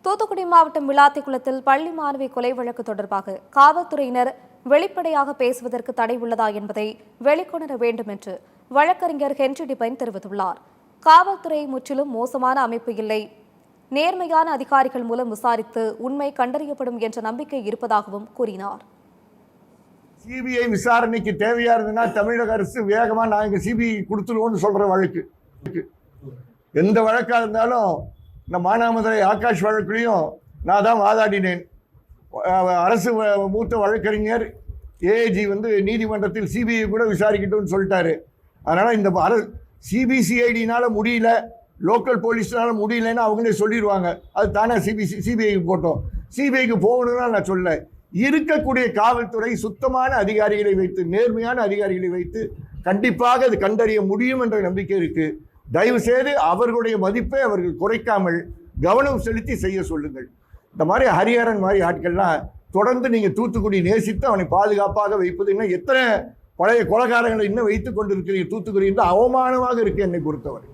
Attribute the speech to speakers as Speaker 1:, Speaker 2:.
Speaker 1: தூத்துக்குடி மாவட்டம் விளாத்திக்குளத்தில் பள்ளி மாணவி கொலை வழக்கு தொடர்பாக காவல்துறையினர் வெளிப்படையாக பேசுவதற்கு தடை உள்ளதா என்பதை வெளிக்கொணர வேண்டும் என்று வழக்கறிஞர் ஹென்றி டிபைன் தெரிவித்துள்ளார். காவல்துறை முற்றிலும் மோசமான அமைப்பு இல்லை, நேர்மையான அதிகாரிகள் மூலம் விசாரித்து உண்மை கண்டறியப்படும் என்ற நம்பிக்கை இருப்பதாகவும் கூறினார்.
Speaker 2: சிபிஐ விசாரணைக்கு தேவையா இருந்ததுன்னா தமிழக அரசு வேகமா நாங்கள் சிபிஐ கொடுத்துருவோம்னு சொல்ற வழக்கு. எந்த வழக்கா இருந்தாலும் இந்த மானாமதுரை ஆகாஷ் வழக்குலையும் நான் தான் வாதாடினேன். அரசு மூத்த வழக்கறிஞர் ஏஏஜி நீதிமன்றத்தில் சிபிஐ கூட விசாரிக்கட்டும்னு சொல்லிட்டாரு. அதனால இந்த சிபிசிஐடினால முடியல, லோக்கல் போலீஸ்னால முடியலன்னு அவங்களே சொல்லிடுவாங்க. அது தானே சிபிஐக்கு போட்டோம். சிபிஐக்கு போகணும்னா நான் சொல்ல, இருக்கக்கூடிய காவல்துறை சுத்தமான அதிகாரிகளை வைத்து, நேர்மையான அதிகாரிகளை வைத்து கண்டிப்பாக அது கண்டறிய முடியும் என்ற நம்பிக்கை இருக்கு. தயவு செய்து அவர்களுடைய மதிப்பை அவர்கள் குறைக்காமல் கவனம் செலுத்தி செய்ய சொல்லுங்கள். இந்த மாதிரி ஹரிஹரன் மாதிரி ஆட்கள்லாம் தொடர்ந்து நீங்க தூத்துக்குடி நேசித்து அவனை பாதுகாப்பாக வைப்பது, இன்னும் எத்தனை பழைய கொலைகாரங்களை இன்னும் வைத்துக் கொண்டிருக்கிறீங்க தூத்துக்குடி என்று அவமானமாக இருக்கு என்னை பொறுத்தவரை.